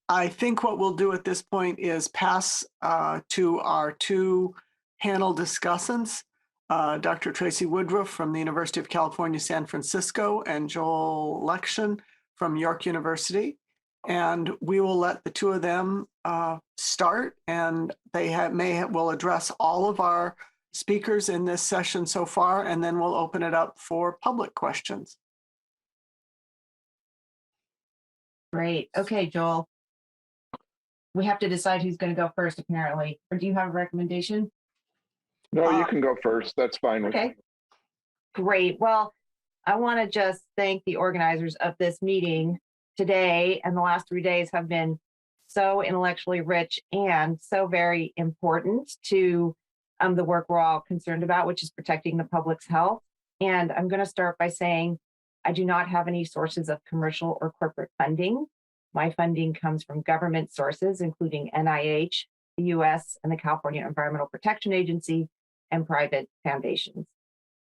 I think what we'll do at this point is pass to our two panel discussants, Dr. Tracy Woodruff from the University of California, San Francisco, and Joel Lection from York University. And we will let the two of them start, and they will address all of our speakers in this session so far, and then we'll open it up for public questions. Great. Okay, Joel. We have to decide who's going to go first, apparently. Or do you have a recommendation? No, you can go first. That's fine with me. Great. Well, I want to just thank the organizers of this meeting today, and the last 3 days have been so intellectually rich and so very important to the work we're all concerned about, which is protecting the public's health. And I'm going to start by saying I do not have any sources of commercial or corporate funding. My funding comes from government sources, including NIH, the US, and the California Environmental Protection Agency, and private foundations.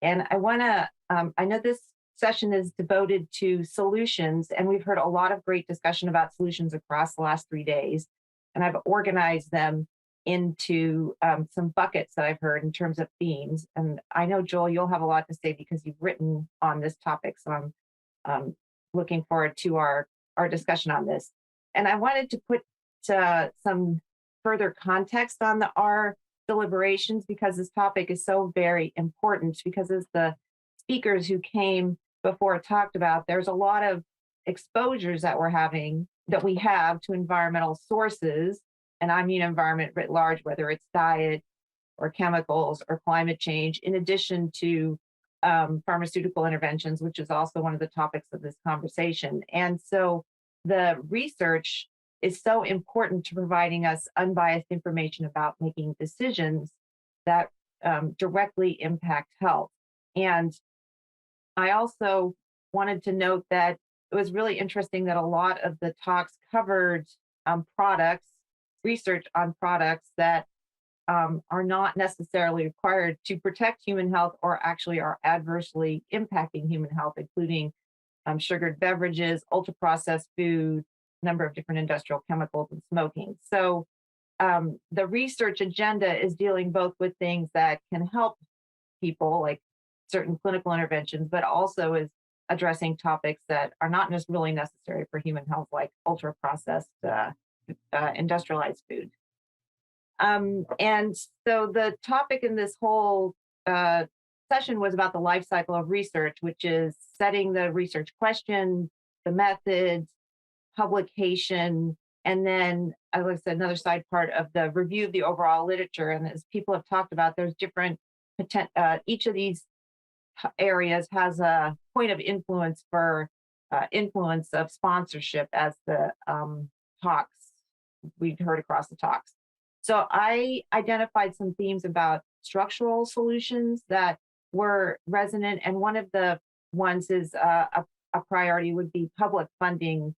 And I want to, I know this session is devoted to solutions, and we've heard a lot of great discussion about solutions across the last 3 days. And I've organized them into some buckets that I've heard in terms of themes. And I know, Joel, you'll have a lot to say because you've written on this topic. So I'm looking forward to our discussion on this. And I wanted to put some further context on our deliberations because this topic is so very important, because as the speakers who came before talked about, there's a lot of exposures that we have to environmental sources, and I mean environment writ large, whether it's diet or chemicals or climate change, in addition to pharmaceutical interventions, which is also one of the topics of this conversation. And so the research is so important to providing us unbiased information about making decisions that directly impact health. And I also wanted to note that it was really interesting that a lot of the talks covered research on products that are not necessarily required to protect human health or actually are adversely impacting human health, including sugared beverages, ultra-processed food, number of different industrial chemicals, and smoking. So the research agenda is dealing both with things that can help people, like certain clinical interventions, but also is addressing topics that are not really necessary for human health, like ultra-processed industrialized food. And so the topic in this whole session was about the life cycle of research, which is setting the research question, the methods, publication, and then, like I said, another side part of the review of the overall literature. And as people have talked about, there's different, each of these areas has a point of influence for influence of sponsorship, as the talks we've heard across the talks. So I identified some themes about structural solutions that were resonant, and one of the ones is a priority would be public funding.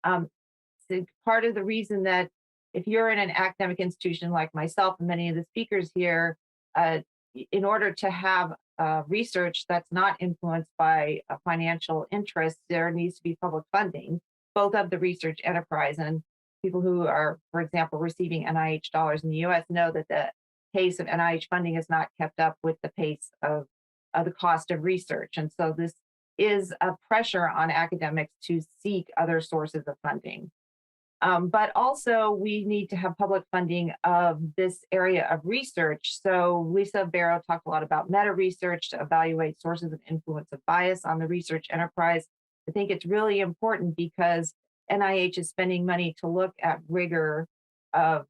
So part of the reason that if you're in an academic institution like myself and many of the speakers here, in order to have research that's not influenced by a financial interest, there needs to be public funding, both of the research enterprise. And people who are, for example, receiving NIH dollars in the US know that the pace of NIH funding is not kept up with the pace of the cost of research. And so this is a pressure on academics to seek other sources of funding. But also we need to have public funding of this area of research. So Lisa Barrow talked a lot about meta research to evaluate sources of influence of bias on the research enterprise. I think it's really important because NIH is spending money to look at rigor of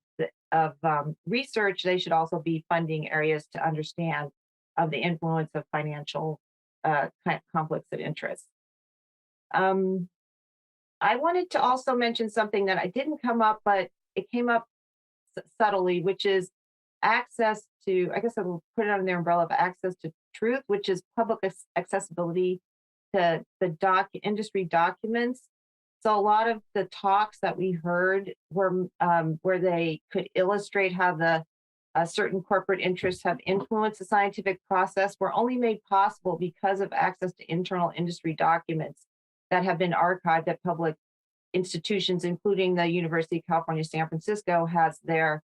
research. They should also be funding areas to understand of the influence of financial conflicts of interest. I wanted to also mention something that I didn't come up, but it came up subtly, which is access to, I guess I will put it under the umbrella of access to truth, which is public accessibility to the industry documents. So a lot of the talks that we heard were where they could illustrate how the certain corporate interests have influenced the scientific process were only made possible because of access to internal industry documents that have been archived at public institutions, including the University of California, San Francisco, has their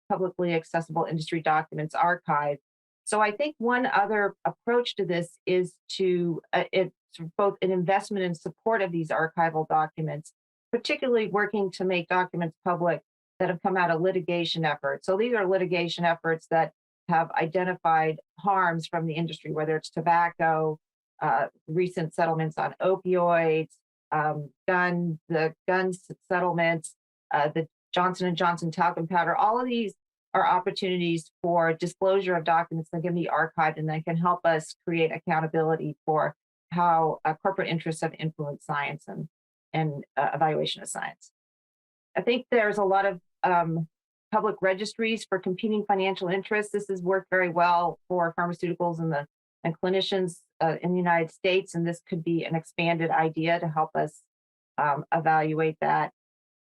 publicly accessible industry documents archive. So I think one other approach to this is to it's both an investment in support of these archival documents, particularly working to make documents public that have come out of litigation efforts. So these are litigation efforts that have identified harms from the industry, whether it's tobacco, recent settlements on opioids, the gun settlements, the Johnson & Johnson talcum powder. All of these are opportunities for disclosure of documents that can be archived and that can help us create accountability for how corporate interests have influenced science and evaluation of science. I think there's a lot of public registries for competing financial interests. This has worked very well for pharmaceuticals and clinicians in the United States, and this could be an expanded idea to help us evaluate that.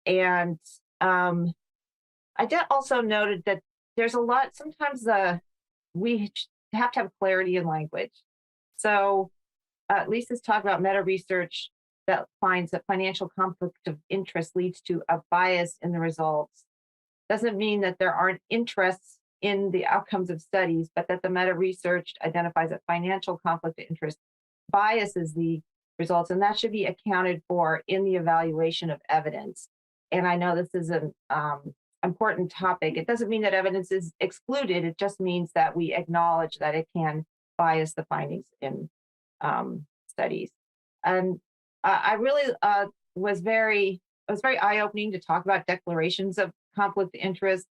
And I did also noted that there's a lot, sometimes we have to have clarity in language. So Lisa's talked about meta research that finds that financial conflict of interest leads to a bias in the results. Doesn't mean that there aren't interests in the outcomes of studies, but that the meta research identifies that financial conflict of interest biases the results, and that should be accounted for in the evaluation of evidence. And I know this is an important topic. It doesn't mean that evidence is excluded. It just means that we acknowledge that it can bias the findings in studies. And I really was very eye-opening to talk about declarations of conflict of interest.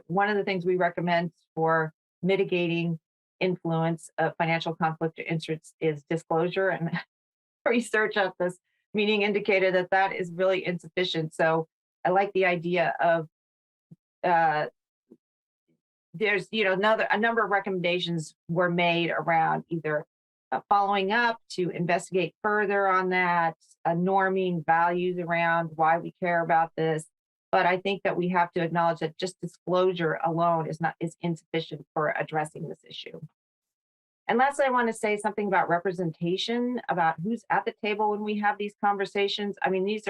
One of the things we recommend for mitigating influence of financial conflict of interest is disclosure, and research at this meeting indicated that that is really insufficient. So I like the idea of there's a number of recommendations were made around either following up to investigate further on that, norming values around why we care about this. But I think that we have to acknowledge that just disclosure alone is insufficient for addressing this issue. And lastly, I want to say something about representation, about who's at the table when we have these conversations. I mean, it's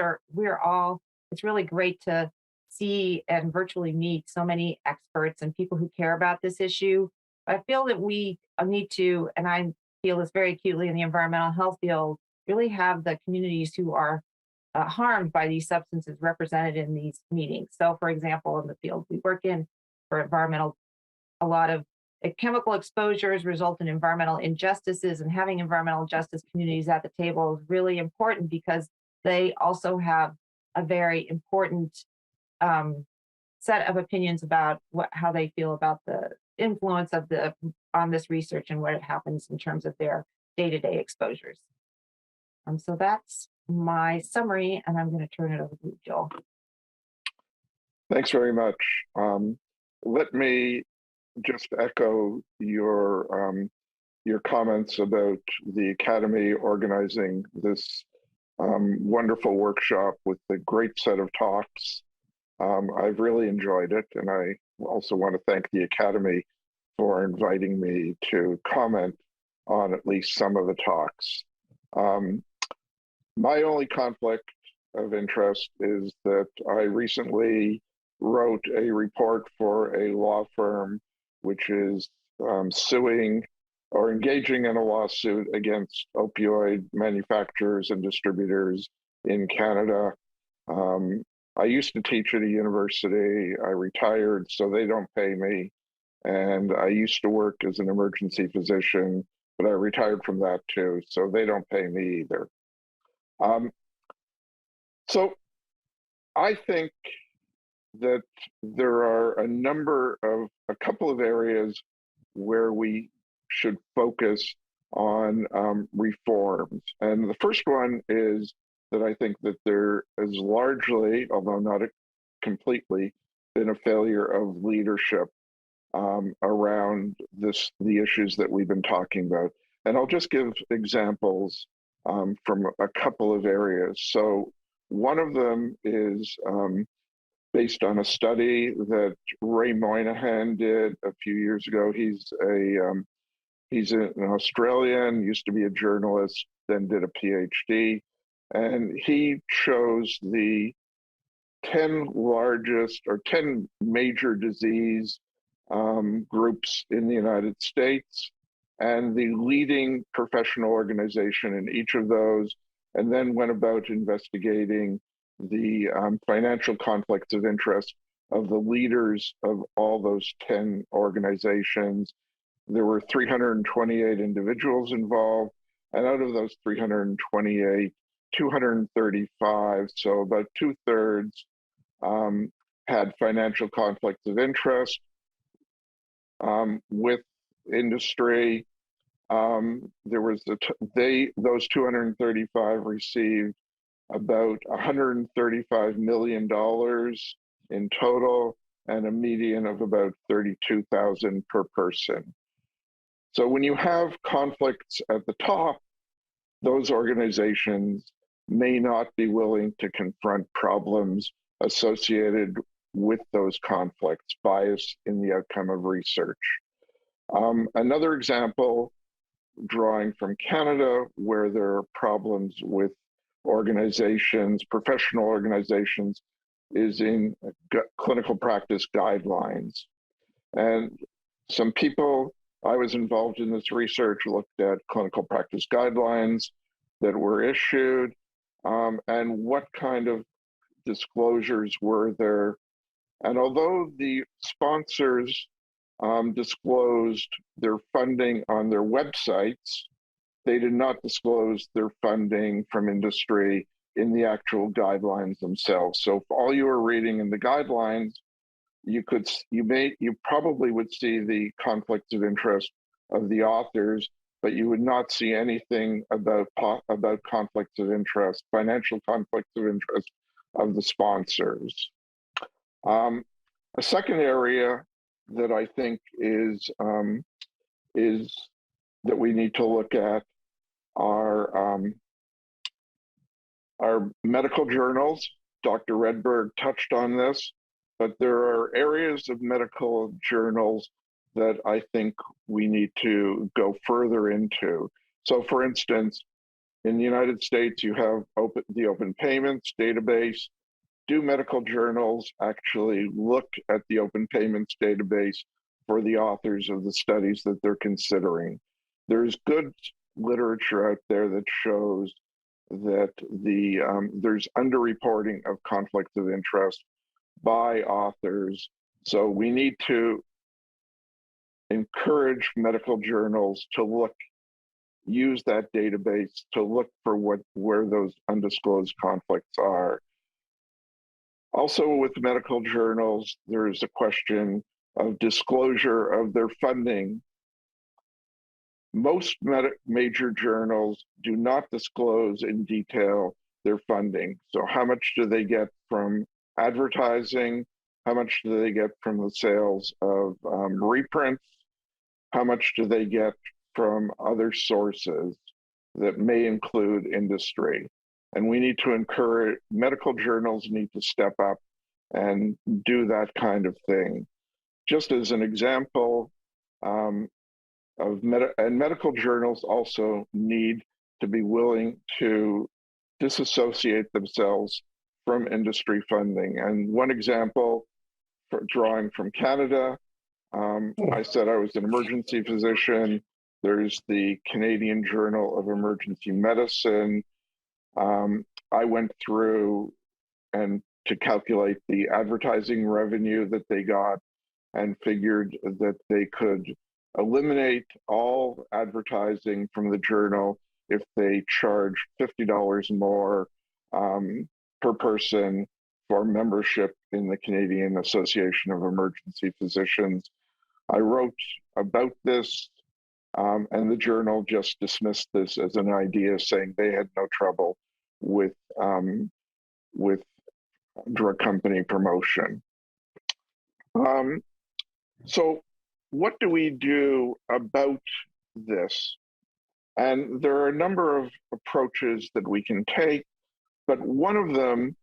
really great to see and virtually meet so many experts and people who care about this issue. I feel that we need to, and I feel this very acutely in the environmental health field, really have the communities who are harmed by these substances represented in these meetings. So for example, in the field we work in for environmental, a lot of chemical exposures result in environmental injustices, and having environmental justice communities at the table is really important because they also have a very important set of opinions about how they feel about the influence of on this research and what it happens in terms of their day-to-day exposures. So that's my summary, and I'm going to turn it over to you, Joel. Thanks very much. Let me just echo your comments about the Academy organizing this wonderful workshop with a great set of talks. I've really enjoyed it, and I also want to thank the Academy for inviting me to comment on at least some of the talks. My only conflict of interest is that I recently wrote a report for a law firm which is suing or engaging in a lawsuit against opioid manufacturers and distributors in Canada. I used to teach at a university. I retired, so they don't pay me. And I used to work as an emergency physician, but I retired from that too, so they don't pay me either. So I think that there are a couple of areas where we should focus on reforms. And the first one is that I think that there is largely, although not completely, been a failure of leadership around the issues that we've been talking about. And I'll just give examples from a couple of areas. So one of them is based on a study that Ray Moynihan did a few years ago. He's an Australian, used to be a journalist, then did a PhD. and he chose the 10 largest or 10 major disease groups in the United States and the leading professional organization in each of those, and then went about investigating the financial conflicts of interest of the leaders of all those 10 organizations. There were 328 individuals involved, and out of those 328, 235, so about 2/3, had financial conflicts of interest with industry. There was those 235 received about $135 million in total, and a median of about 32,000 per person. So when you have conflicts at the top, those organizations may not be willing to confront problems associated with those conflicts, bias in the outcome of research. Another example, drawing from Canada, where there are problems with organizations, professional organizations, is in clinical practice guidelines. And some people, I was involved in this research, looked at clinical practice guidelines that were issued, and what kind of disclosures were there. And although the sponsors disclosed their funding on their websites, they did not disclose their funding from industry in the actual guidelines themselves. So if all you were reading in the guidelines, you probably would see the conflicts of interest of the authors, but you would not see anything about conflicts of interest, financial conflicts of interest of the sponsors. A second area that I think is that we need to look at are medical journals. Dr. Redberg touched on this, but there are areas of medical journals that I think we need to go further into. So for instance, in the United States, you have the open payments database. Do medical journals actually look at the open payments database for the authors of the studies that they're considering? There's good literature out there that shows that there's underreporting of conflicts of interest by authors. So we need to encourage medical journals to use that database to look for where those undisclosed conflicts are. Also with medical journals, there is a question of disclosure of their funding. Most major journals do not disclose in detail their funding. So how much do they get from advertising? How much do they get from the sales of reprints? How much do they get from other sources that may include industry? And we need to encourage, medical journals need to step up and do that kind of thing. Just as an example, medical journals also need to be willing to disassociate themselves from industry funding. And one example, drawing from Canada, I said I was an emergency physician. There's the Canadian Journal of Emergency Medicine. I went through and to calculate the advertising revenue that they got and figured that they could eliminate all advertising from the journal if they charge $50 more per person for membership in the Canadian Association of Emergency Physicians. I wrote about this, and the journal just dismissed this as an idea, saying they had no trouble with drug company promotion. So what do we do about this? And there are a number of approaches that we can take, but one of them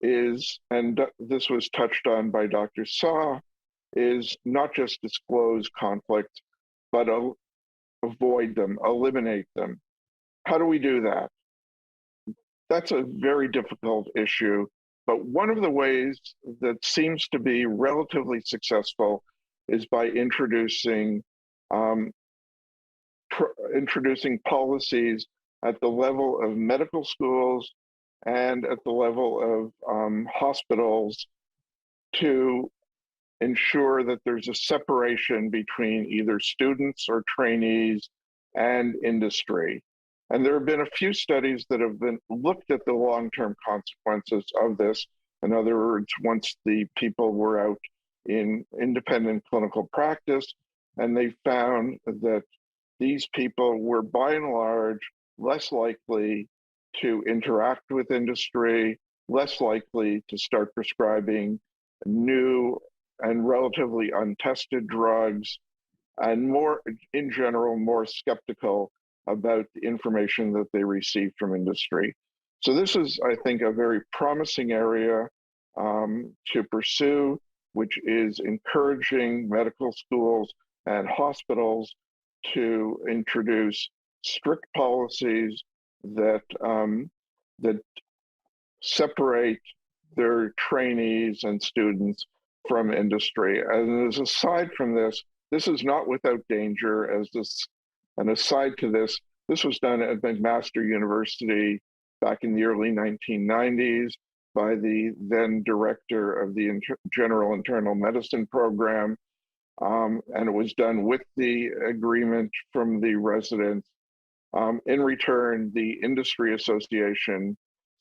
is, and this was touched on by Dr. Saw, is not just disclose conflicts, but avoid them, eliminate them. How do we do that? that's a very difficult issue. But one of the ways that seems to be relatively successful is by um, introducing policies at the level of medical schools and at the level of hospitals to ensure that there's a separation between either students or trainees and industry. And there have been a few studies that have been looked at the long-term consequences of this. In other words, once the people were out in independent clinical practice, and they found that these people were by and large less likely to interact with industry, less likely to start prescribing new and relatively untested drugs, and more, in general, more skeptical about the information that they receive from industry. So this is, I think, a very promising area to pursue, which is encouraging medical schools and hospitals to introduce strict policies that that separate their trainees and students from industry. And as aside from this, this is not without danger. An aside to this, this was done at McMaster University back in the early 1990s by the then director of the General Internal Medicine program. And it was done with the agreement from the residents. In return, the industry association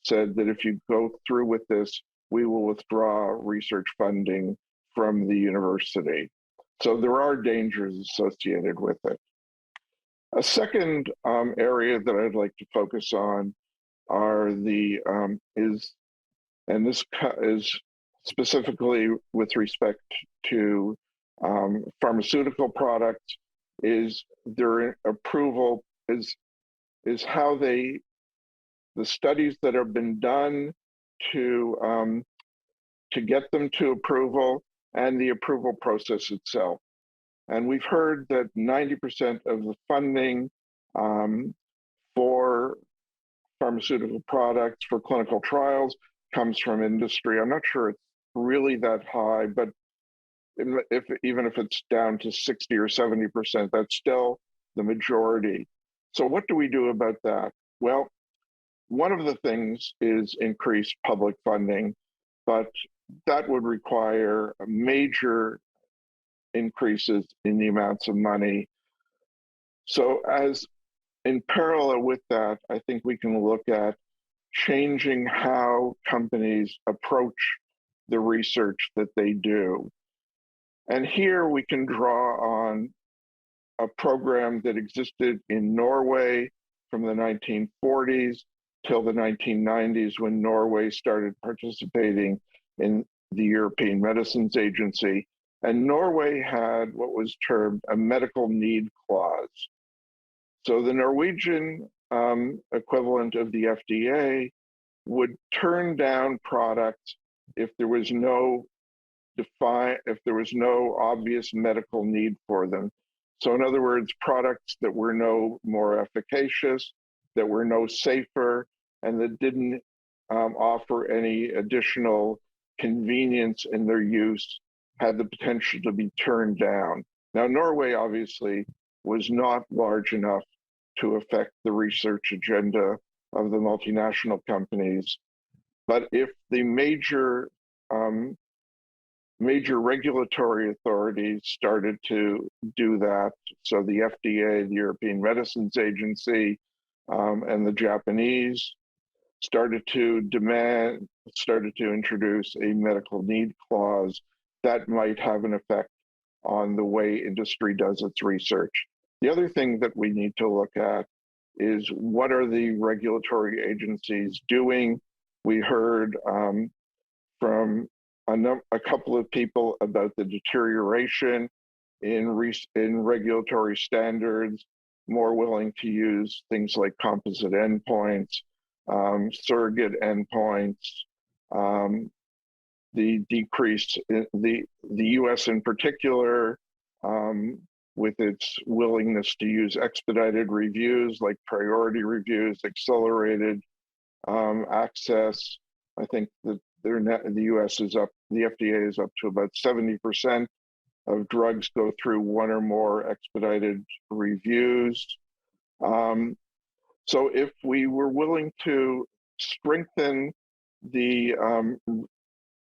said that if you go through with this, we will withdraw research funding from the university. So there are dangers associated with it. A second area that I'd like to focus on are and this is specifically with respect to pharmaceutical products, is their approval, is how the studies that have been done to get them to approval and the approval process itself. And we've heard that 90% of the funding for pharmaceutical products for clinical trials comes from industry. I'm not sure it's really that high, but even if it's down to 60 or 70%, that's still the majority. So what do we do about that? Well, one of the things is increased public funding, but that would require major increases in the amounts of money. So as in parallel with that, I think we can look at changing how companies approach the research that they do. And here we can draw on a program that existed in Norway from the 1940s till the 1990s, when Norway started participating in the European Medicines Agency. And Norway had what was termed a medical need clause. So the Norwegian equivalent of the FDA would turn down products if there was no obvious medical need for them. So in other words, products that were no more efficacious, that were no safer, and that didn't offer any additional convenience in their use had the potential to be turned down. Now, Norway obviously was not large enough to affect the research agenda of the multinational companies. But if the major regulatory authorities started to do that, so the FDA, the European Medicines Agency, and the Japanese started to introduce a medical need clause, that might have an effect on the way industry does its research. The other thing that we need to look at is, what are the regulatory agencies doing? We heard from a couple of people about the deterioration in regulatory standards, more willing to use things like composite endpoints, surrogate endpoints, the decrease in the US in particular, with its willingness to use expedited reviews like priority reviews, accelerated access. I think that the U.S. is up, the FDA is up to about 70% of drugs go through one or more expedited reviews. So if we were willing to strengthen the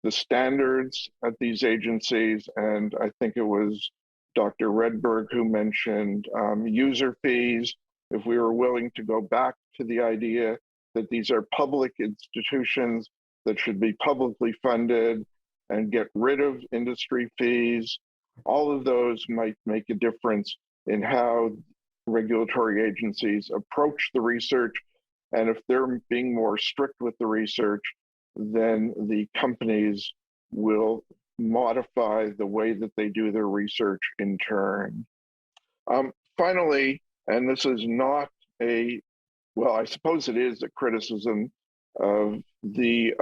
standards at these agencies, and I think it was Dr. Redberg who mentioned user fees, if we were willing to go back to the idea that these are public institutions that should be publicly funded and get rid of industry fees, all of those might make a difference in how regulatory agencies approach the research. And if they're being more strict with the research, then the companies will modify the way that they do their research in turn. Finally, and this is not well, I suppose it is a criticism of the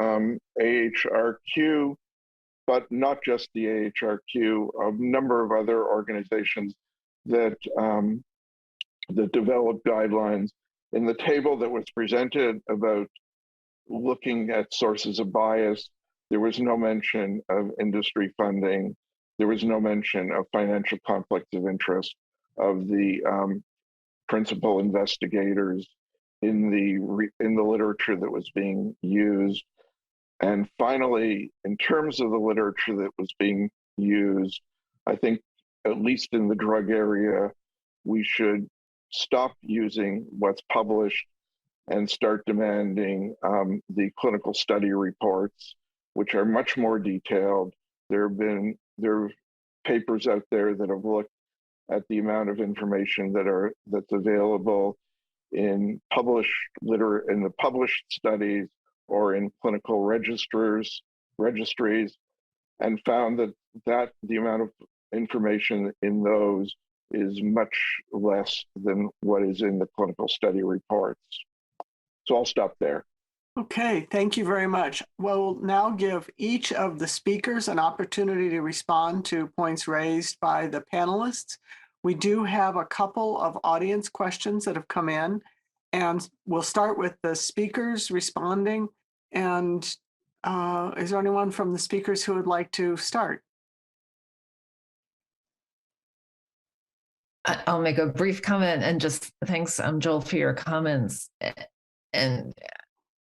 AHRQ, but not just the AHRQ, a number of other organizations that that develop guidelines. In the table that was presented about looking at sources of bias, there was no mention of industry funding. There was no mention of financial conflicts of interest of the principal investigators in the literature that was being used. And finally, in terms of the literature that was being used, I think, at least in the drug area, we should stop using what's published and start demanding the clinical study reports, which are much more detailed. There are papers out there that have looked at the amount of information that's available in the published studies or in clinical registries, and found that the amount of information in those is much less than what is in the clinical study reports. So I'll stop there. Okay, thank you very much. We'll now give each of the speakers an opportunity to respond to points raised by the panelists. We do have a couple of audience questions that have come in, and we'll start with the speakers responding. And is there anyone from the speakers who would like to start? I'll make a brief comment, and just thanks, Joel, for your comments and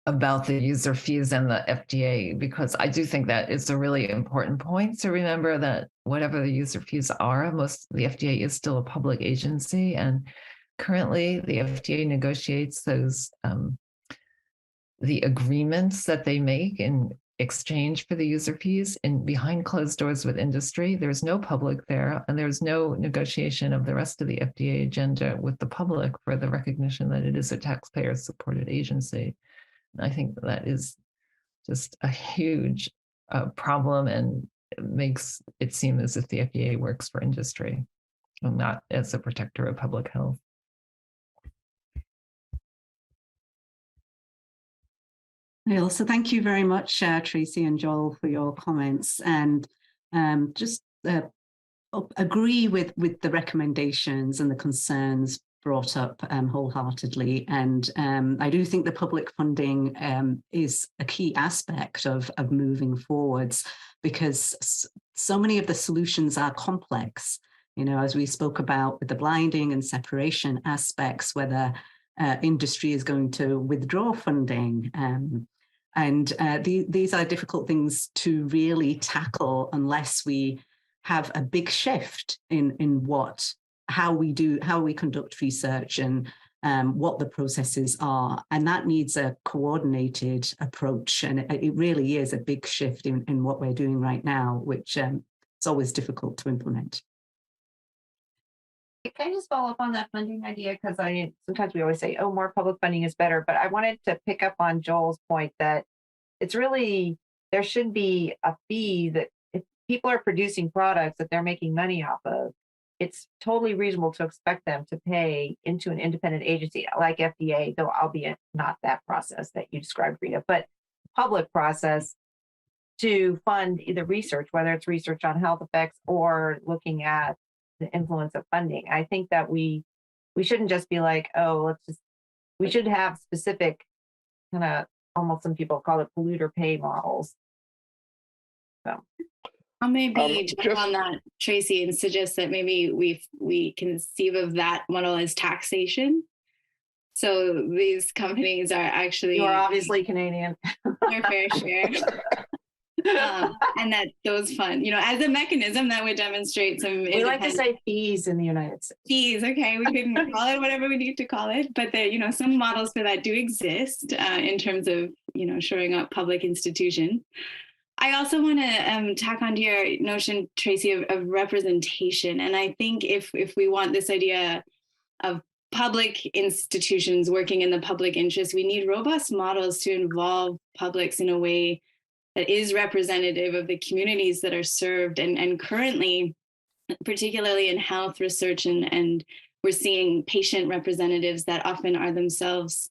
about the user fees and the FDA, because I do think that is a really important point to remember that whatever the user fees are, the FDA is still a public agency, and currently the FDA negotiates those the agreements that they make in exchange for the user fees and behind closed doors with industry. There's no public there, and there's no negotiation of the rest of the FDA agenda with the public for the recognition that it is a taxpayer-supported agency. And I think that is just a huge problem, and it makes it seem as if the FDA works for industry and not as a protector of public health. Well, so thank you very much, Tracy and Joel, for your comments, and just agree with the recommendations and the concerns brought up wholeheartedly. And I do think the public funding is a key aspect of moving forwards, because so many of the solutions are complex. You know, as we spoke about with the blinding and separation aspects, whether industry is going to withdraw funding. These are difficult things to really tackle unless we have a big shift in how we conduct research and what the processes are. And that needs a coordinated approach. And it really is a big shift in what we're doing right now, which it's always difficult to implement. Can I just follow up on that funding idea? Because sometimes we always say, oh, more public funding is better. But I wanted to pick up on Joel's point that it's really, there should be a fee that if people are producing products that they're making money off of, it's totally reasonable to expect them to pay into an independent agency like FDA, though albeit not that process that you described, Rita, but public process to fund either research, whether it's research on health effects or looking at the influence of funding. I think that we shouldn't just be like, oh, we should have specific kind of almost some people call it polluter pay models. So I'll maybe jump just- on that, Tracy, and suggest that maybe we conceive of that model as taxation. So these companies are actually you are obviously Canadian. their fair share. And that those fund, as a mechanism that would demonstrate some We like to say fees in the United States. fees. Okay, we can call it whatever we need to call it, but there, some models for that do exist in terms of shoring up public institutions. I also want to tack onto your notion, Tracy, of representation, and I think if we want this idea of public institutions working in the public interest, we need robust models to involve publics in a way that is representative of the communities that are served. And currently, particularly in health research, and we're seeing patient representatives that often are themselves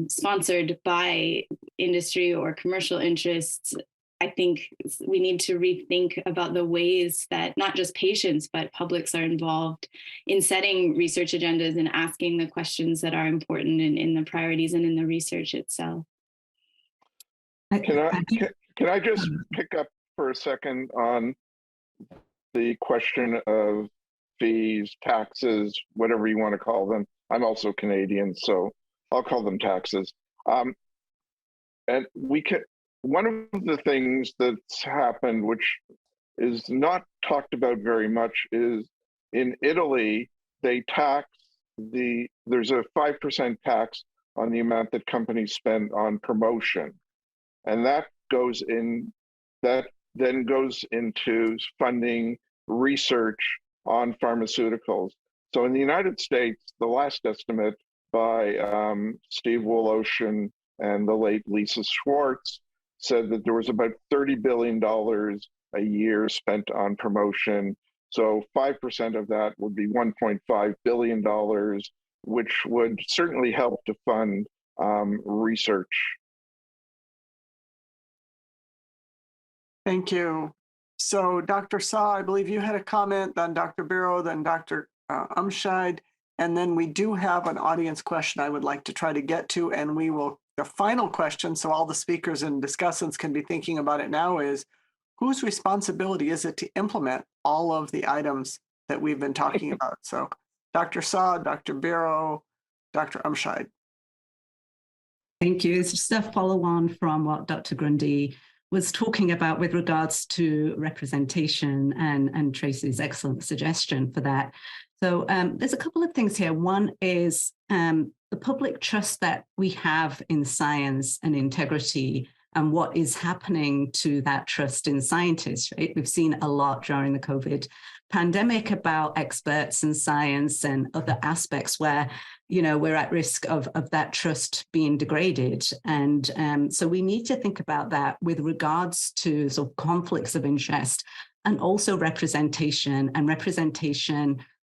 sponsored by industry or commercial interests. I think we need to rethink about the ways that not just patients, but publics are involved in setting research agendas and asking the questions that are important in the priorities and in the research itself. Can I just pick up for a second on the question of fees, taxes, whatever you want to call them? I'm also Canadian, so I'll call them taxes. And one of the things that's happened, which is not talked about very much, is in Italy, there's a 5% tax on the amount that companies spend on promotion. And that then goes into funding research on pharmaceuticals. So in the United States, the last estimate by Steve Woloshin and the late Lisa Schwartz said that there was about $30 billion a year spent on promotion. So 5% of that would be $1.5 billion, which would certainly help to fund research. Thank you. So Dr. Saw, I believe you had a comment, then Dr. Barrow, then Dr. Umscheid, and then we do have an audience question I would like to try to get to, and the final question, so all the speakers and discussants can be thinking about it now, is whose responsibility is it to implement all of the items that we've been talking about? So Dr. Saw, Dr. Barrow, Dr. Umscheid. Thank you. It's just a follow-on from what Dr. Grundy was talking about with regards to representation and Tracy's excellent suggestion for that. So there's a couple of things here. One is the public trust that we have in science and integrity, and what is happening to that trust in scientists, right? We've seen a lot during the COVID pandemic about experts in science and other aspects where, we're at risk of that trust being degraded. And so we need to think about that with regards to sort of conflicts of interest and also representation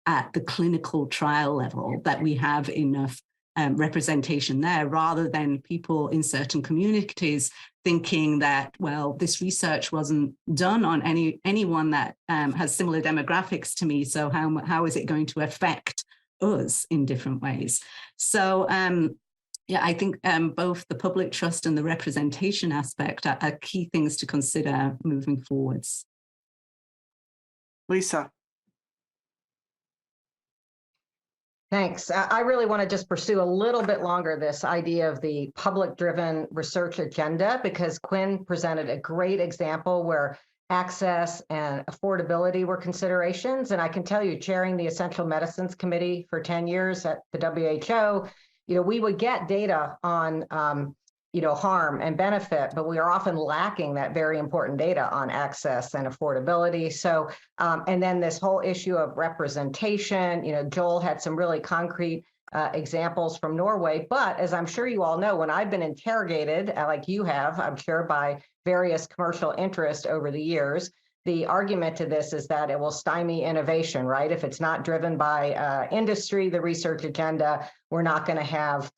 at the clinical trial level, that we have enough representation there, rather than people in certain communities thinking that, well, this research wasn't done on anyone that has similar demographics to me, so how is it going to affect us in different ways? So I think both the public trust and the representation aspect are key things to consider moving forwards. Lisa. Thanks. I really want to just pursue a little bit longer this idea of the public-driven research agenda, because Quinn presented a great example where access and affordability were considerations. And I can tell you, chairing the Essential Medicines Committee for 10 years at the WHO, we would get data on harm and benefit, but we are often lacking that very important data on access and affordability. So, and then this whole issue of representation, Joel had some really concrete examples from Norway, but as I'm sure you all know, when I've been interrogated, like you have, I'm sure, by various commercial interests over the years, the argument to this is that it will stymie innovation, right? If it's not driven by industry, the research agenda, we're not going to have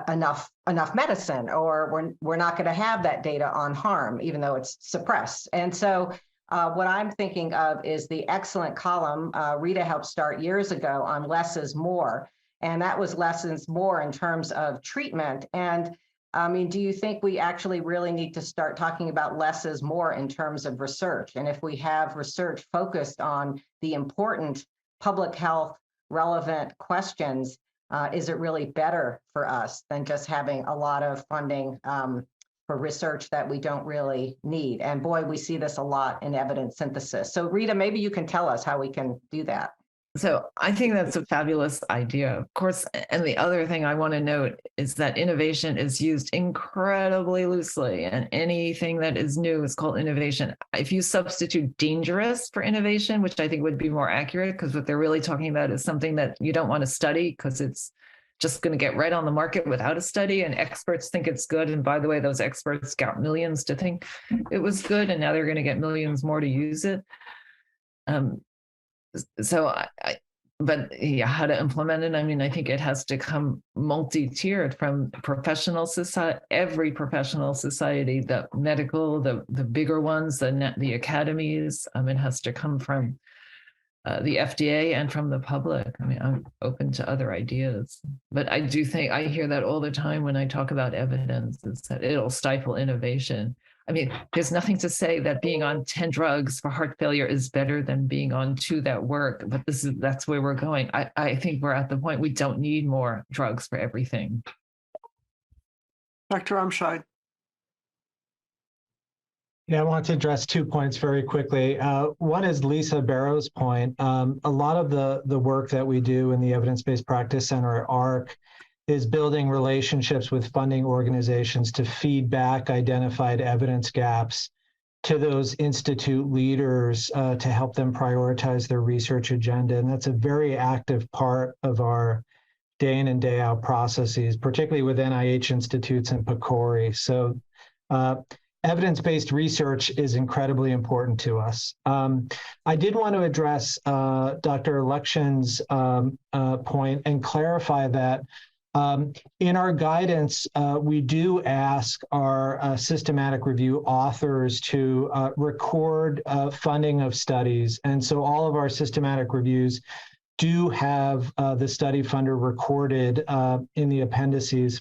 enough medicine, or we're not going to have that data on harm, even though it's suppressed. And so what I'm thinking of is the excellent column Rita helped start years ago on less is more. And that was lessons more in terms of treatment. And I mean, do you think we actually really need to start talking about less is more in terms of research? And if we have research focused on the important public health relevant questions, is it really better for us than just having a lot of funding for research that we don't really need? And boy, we see this a lot in evidence synthesis. So Rita, maybe you can tell us how we can do that. So I think that's a fabulous idea, of course. And the other thing I want to note is that innovation is used incredibly loosely, and anything that is new is called innovation. If you substitute dangerous for innovation, which I think would be more accurate, because what they're really talking about is something that you don't want to study because it's just going to get right on the market without a study, and experts think it's good. And by the way, those experts got millions to think it was good, and now they're going to get millions more to use it. But yeah, how to implement it? I mean, I think it has to come multi-tiered from professional society, every professional society, the medical, the bigger ones, the academies. It has to come from the FDA and from the public. I mean, I'm open to other ideas, but I do think I hear that all the time when I talk about evidence, is that it'll stifle innovation. I mean, there's nothing to say that being on 10 drugs for heart failure is better than being on 2 that work, but that's where we're going. I think we're at the point we don't need more drugs for everything. Dr. Amshad. Yeah, I want to address 2 points very quickly. One is Lisa Barrow's point. A lot of the work that we do in the Evidence-Based Practice Center at ARC is building relationships with funding organizations to feed back identified evidence gaps to those institute leaders to help them prioritize their research agenda. And that's a very active part of our day in and day out processes, particularly with NIH institutes and PCORI. So evidence-based research is incredibly important to us. I did want to address Dr. Lukshin's point and clarify that in our guidance, we do ask our systematic review authors to record funding of studies. And so all of our systematic reviews do have the study funder recorded in the appendices.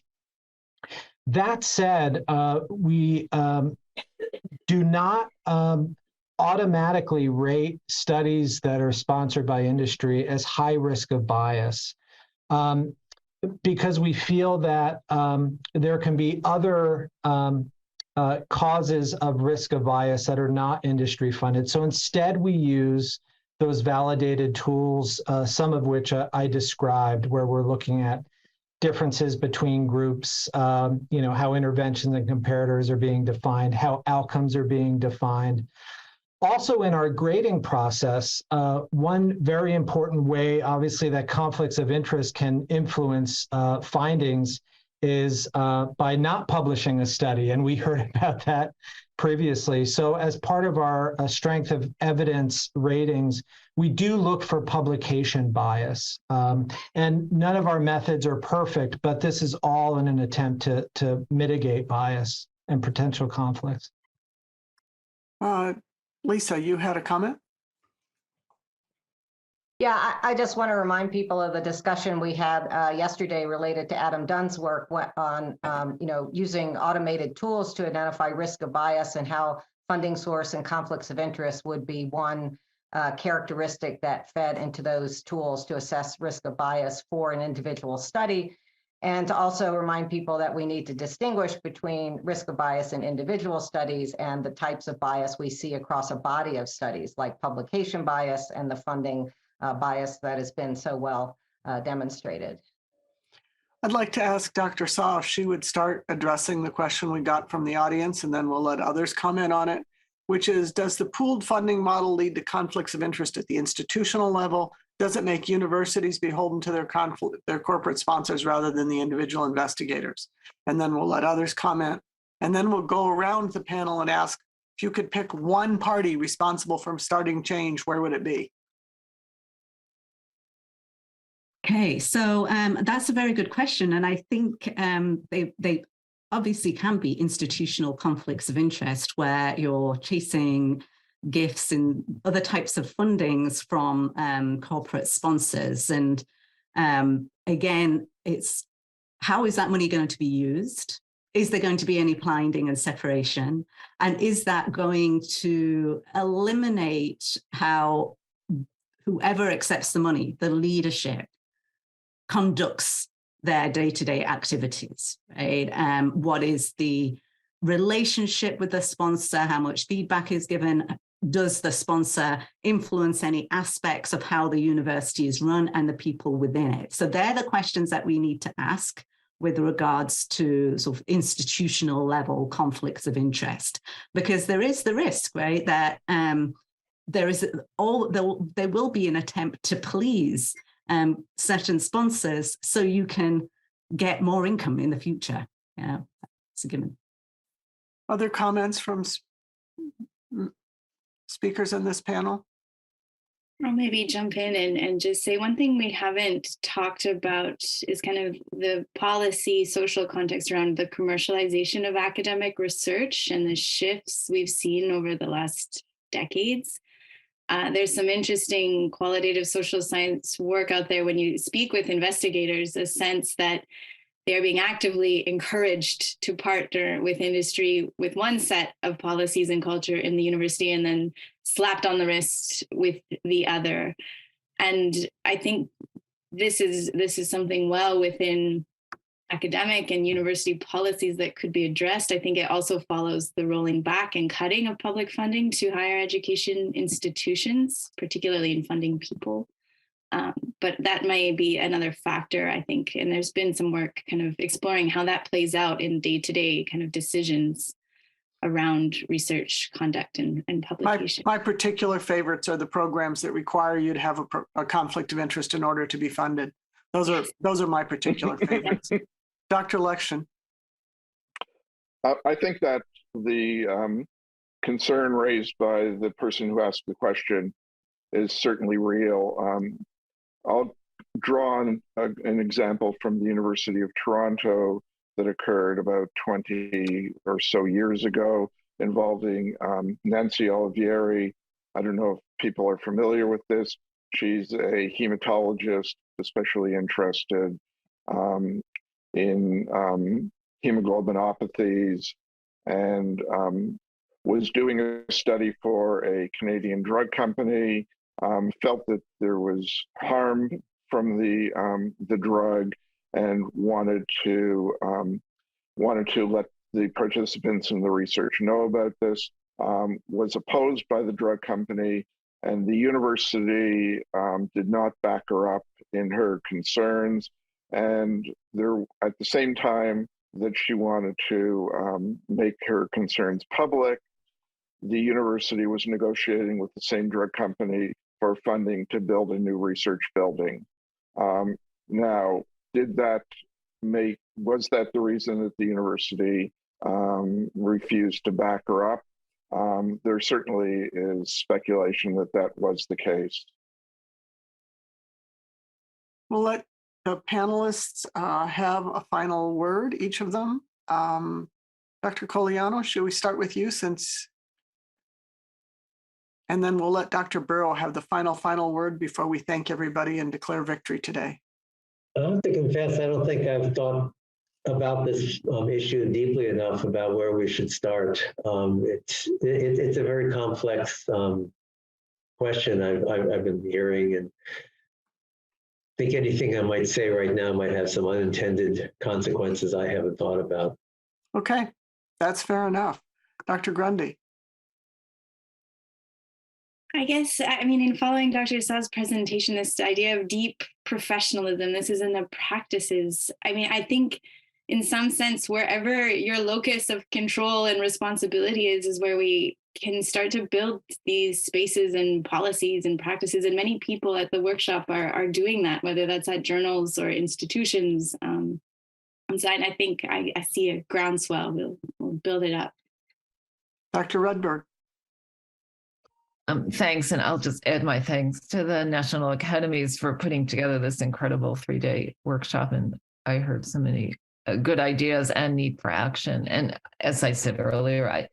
That said, we do not automatically rate studies that are sponsored by industry as high risk of bias. Because we feel that there can be other causes of risk of bias that are not industry funded. So instead, we use those validated tools, some of which I described, where we're looking at differences between groups, how interventions and comparators are being defined, how outcomes are being defined. Also in our grading process, one very important way, obviously, that conflicts of interest can influence findings is by not publishing a study. And we heard about that previously. So as part of our strength of evidence ratings, we do look for publication bias. And none of our methods are perfect, but this is all in an attempt to mitigate bias and potential conflicts. Lisa, you had a comment? Yeah, I just want to remind people of the discussion we had yesterday related to Adam Dunn's work on, using automated tools to identify risk of bias and how funding source and conflicts of interest would be one characteristic that fed into those tools to assess risk of bias for an individual study. And to also remind people that we need to distinguish between risk of bias in individual studies and the types of bias we see across a body of studies, like publication bias and the funding bias that has been so well demonstrated. I'd like to ask Dr. Saw if she would start addressing the question we got from the audience, and then we'll let others comment on it, which is, does the pooled funding model lead to conflicts of interest at the institutional level? Does it make universities beholden to their corporate sponsors rather than the individual investigators? And then we'll let others comment. And then we'll go around the panel and ask, if you could pick one party responsible for starting change, where would it be? Okay, so that's a very good question. And I think they obviously can be institutional conflicts of interest where you're chasing gifts and other types of fundings from corporate sponsors. And Again, it's how is that money going to be used? Is there going to be any blinding and separation? And is that going to eliminate how whoever accepts the money, the leadership, conducts their day-to-day activities, right? What is the relationship with the sponsor? How much feedback is given? Does the sponsor influence any aspects of how the university is run and the people within it? So they're the questions that we need to ask with regards to sort of institutional level conflicts of interest, because there is the risk, right, that there will be an attempt to please certain sponsors so you can get more income in the future. Yeah, it's a given. Other comments from speakers in this panel? I'll maybe jump in and just say one thing we haven't talked about is kind of the policy social context around the commercialization of academic research and the shifts we've seen over the last decades. There's some interesting qualitative social science work out there when you speak with investigators, a sense that they're being actively encouraged to partner with industry with one set of policies and culture in the university and then slapped on the wrist with the other. And I think this is something well within academic and university policies that could be addressed. I think it also follows the rolling back and cutting of public funding to higher education institutions, particularly in funding people. But that may be another factor, I think. And there's been some work kind of exploring how that plays out in day-to-day kind of decisions around research conduct and publication. My particular favorites are the programs that require you to have a conflict of interest in order to be funded. Those are my particular favorites. Dr. Lection. I think that the concern raised by the person who asked the question is certainly real. I'll draw on an example from the University of Toronto that occurred about 20 or so years ago involving Nancy Olivieri. I don't know if people are familiar with this. She's a hematologist, especially interested in hemoglobinopathies, and was doing a study for a Canadian drug company, felt that there was harm from the drug, and wanted to let the participants in the research know about this. Was opposed by the drug company, and the university did not back her up in her concerns. And there, at the same time that she wanted to make her concerns public, the university was negotiating with the same drug company for funding to build a new research building. Now, was that the reason that the university refused to back her up? There certainly is speculation that that was the case. We'll let the panelists have a final word, each of them. Dr. Coliano, should we start with you and then we'll let Dr. Burrow have the final word before we thank everybody and declare victory today. I have to confess, I don't think I've thought about this issue deeply enough about where we should start. It's a very complex question I've been hearing, and I think anything I might say right now might have some unintended consequences I haven't thought about. Okay, that's fair enough. Dr. Grundy. I guess, I mean, in following Dr. Sa's presentation, this idea of deep professionalism, this is in the practices. I mean, I think in some sense, wherever your locus of control and responsibility is where we can start to build these spaces and policies and practices. And many people at the workshop are doing that, whether that's at journals or institutions. So I think I see a groundswell. We'll build it up. Dr. Redberg. Thanks, and I'll just add my thanks to the National Academies for putting together this incredible 3-day workshop. And I heard so many good ideas and need for action. And as I said earlier,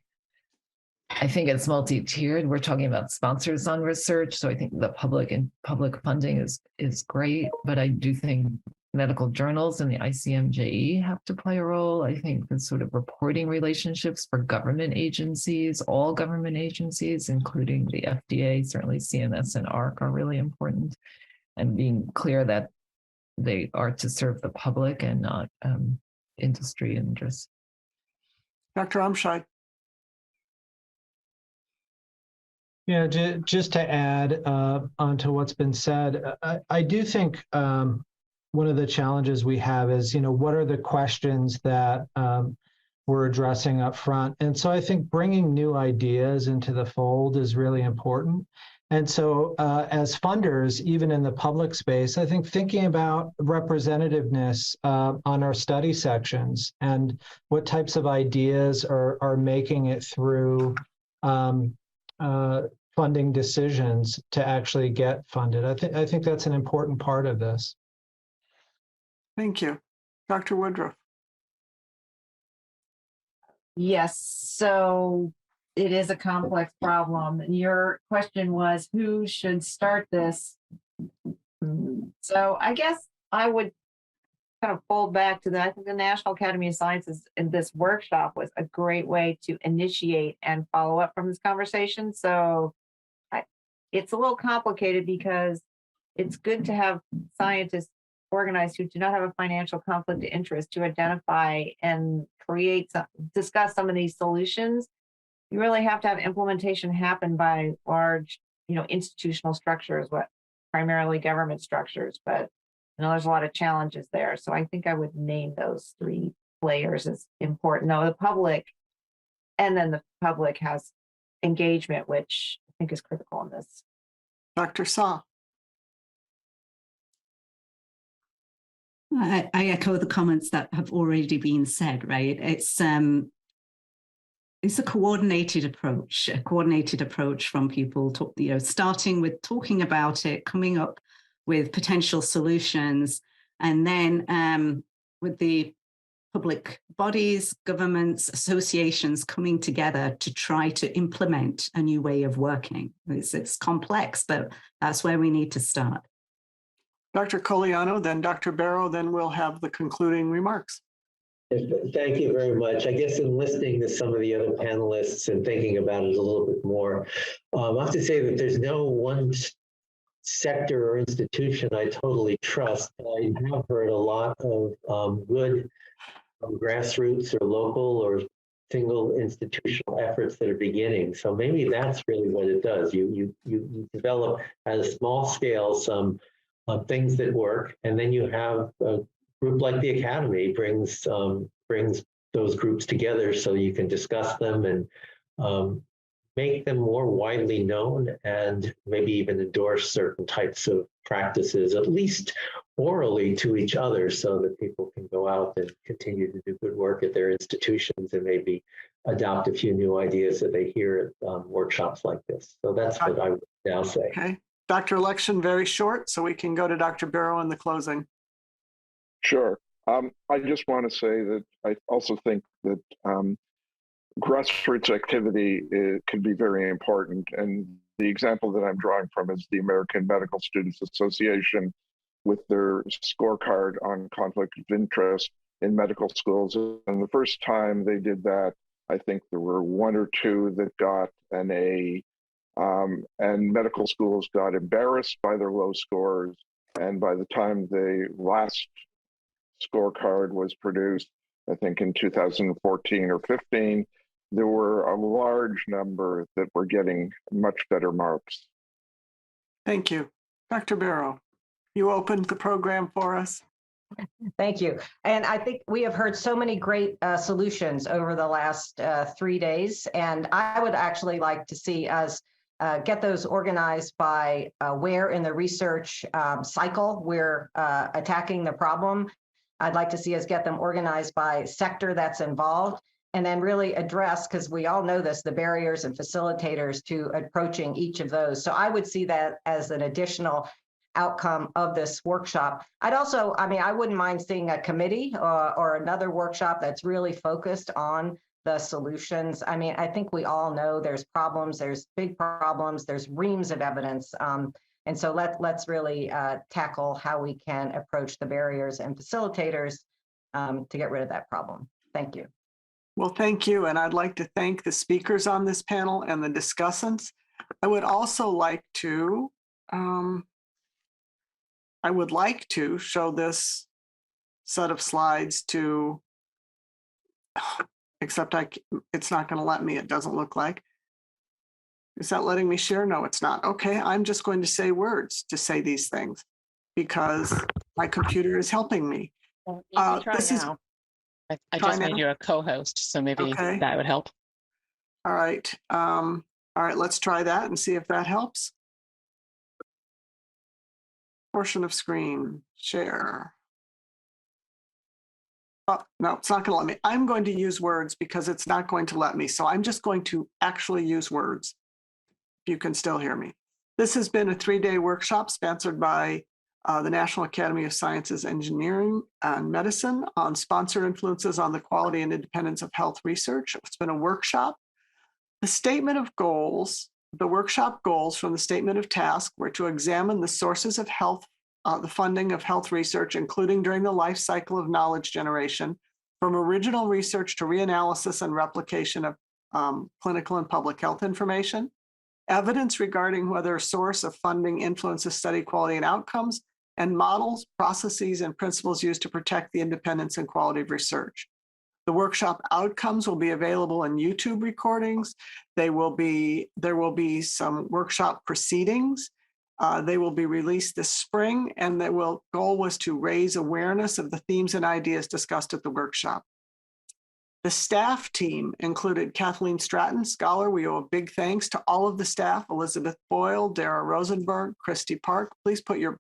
I think it's multi-tiered. We're talking about sponsors on research. So I think the public funding is great, but I do think medical journals and the ICMJE have to play a role. I think the sort of reporting relationships for government agencies, all government agencies, including the FDA, certainly CMS and AHRQ are really important, and being clear that they are to serve the public and not industry interests. Dr. Umscheid. Yeah, just to add onto what's been said, I do think one of the challenges we have is, what are the questions that we're addressing up front? And so I think bringing new ideas into the fold is really important. And so as funders, even in the public space, I think thinking about representativeness on our study sections and what types of ideas are making it through funding decisions to actually get funded. I think that's an important part of this. Thank you. Dr. Woodruff. Yes, so it is a complex problem. And your question was, who should start this? So I guess I would kind of fold back to that. I think the National Academy of Sciences in this workshop was a great way to initiate and follow up from this conversation. So it's a little complicated because it's good to have scientists organized who do not have a financial conflict of interest to identify and discuss some of these solutions. You really have to have implementation happen by large, institutional structures, primarily government structures, but there's a lot of challenges there. So I think I would name those three players as important. No, the public has engagement, which I think is critical in this. Dr. Saw. I echo the comments that have already been said, right? It's a coordinated approach from people, starting with talking about it, coming up with potential solutions, and then with the public bodies, governments, associations coming together to try to implement a new way of working. It's complex, but that's where we need to start. Dr. Coliano, then Dr. Barrow, then we'll have the concluding remarks. Thank you very much. I guess in listening to some of the other panelists and thinking about it a little bit more, I have to say that there's no one sector or institution I totally trust. I have heard a lot of good grassroots or local or single institutional efforts that are beginning. So maybe that's really what it does. You develop at a small scale some things that work, and then you have a group like the Academy brings those groups together so you can discuss them and make them more widely known, and maybe even endorse certain types of practices, at least orally to each other, so that people can go out and continue to do good work at their institutions and maybe adopt a few new ideas that they hear at workshops like this. So that's what I would now say. Okay. Dr. Lection, very short, so we can go to Dr. Barrow in the closing. Sure. I just want to say that I also think that grassroots activity can be very important. And the example that I'm drawing from is the American Medical Students Association with their scorecard on conflict of interest in medical schools. And the first time they did that, I think there were one or two that got an A, and medical schools got embarrassed by their low scores. And by the time the last scorecard was produced, I think in 2014 or 15, there were a large number that were getting much better marks. Thank you. Dr. Barrow, you opened the program for us. Thank you. And I think we have heard so many great solutions over the last 3 days. And I would actually like to see us get those organized by where in the research cycle we're attacking the problem. I'd like to see us get them organized by sector that's involved, and then really address, because we all know this, the barriers and facilitators to approaching each of those. So I would see that as an additional outcome of this workshop. I wouldn't mind seeing a committee or another workshop that's really focused on the solutions. I mean, I think we all know there's problems, there's big problems, there's reams of evidence. And so let's really tackle how we can approach the barriers and facilitators to get rid of that problem. Thank you. Well, thank you. And I'd like to thank the speakers on this panel and the discussants. I would also like to, show this set of slides to, except it's not going to let me, it doesn't look like. Is that letting me share? No, it's not. Okay, I'm just going to say words to say these things because my computer is helping me. Well, you can try now. I just made you a co-host, so maybe that would help. All right. All right, let's try that and see if that helps. Portion of screen, share. Oh, no, it's not going to let me. I'm going to use words because it's not going to let me. So I'm just going to actually use words. You can still hear me. This has been a 3-day workshop sponsored by the National Academy of Sciences, Engineering, and Medicine on sponsor influences on the quality and independence of health research. It's been a workshop. The statement of goals, the workshop goals from the statement of task were to examine the sources of health, the funding of health research, including during the life cycle of knowledge generation, from original research to reanalysis and replication of clinical and public health information, evidence regarding whether a source of funding influences study quality and outcomes, and models, processes, and principles used to protect the independence and quality of research. The workshop outcomes will be available in YouTube recordings. There will be some workshop proceedings. They will be released this spring, and the goal was to raise awareness of the themes and ideas discussed at the workshop. The staff team included Kathleen Stratton, scholar. We owe a big thanks to all of the staff: Elizabeth Boyle, Dara Rosenberg, Christy Park. Please put your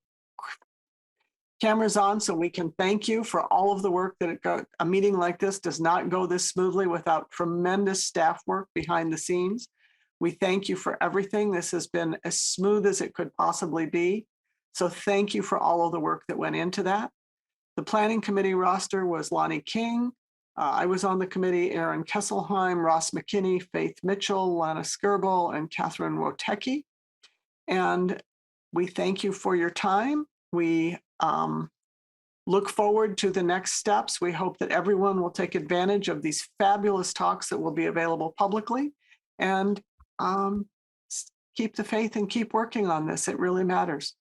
cameras on so we can thank you for all of the work that a meeting like this does not go this smoothly without tremendous staff work behind the scenes. We thank you for everything. This has been as smooth as it could possibly be. So thank you for all of the work that went into that. The planning committee roster was Lonnie King. I was on the committee: Aaron Kesselheim, Ross McKinney, Faith Mitchell, Lana Skirbel, and Catherine Wotecki. And we thank you for your time. We look forward to the next steps. We hope that everyone will take advantage of these fabulous talks that will be available publicly, and keep the faith and keep working on this. It really matters.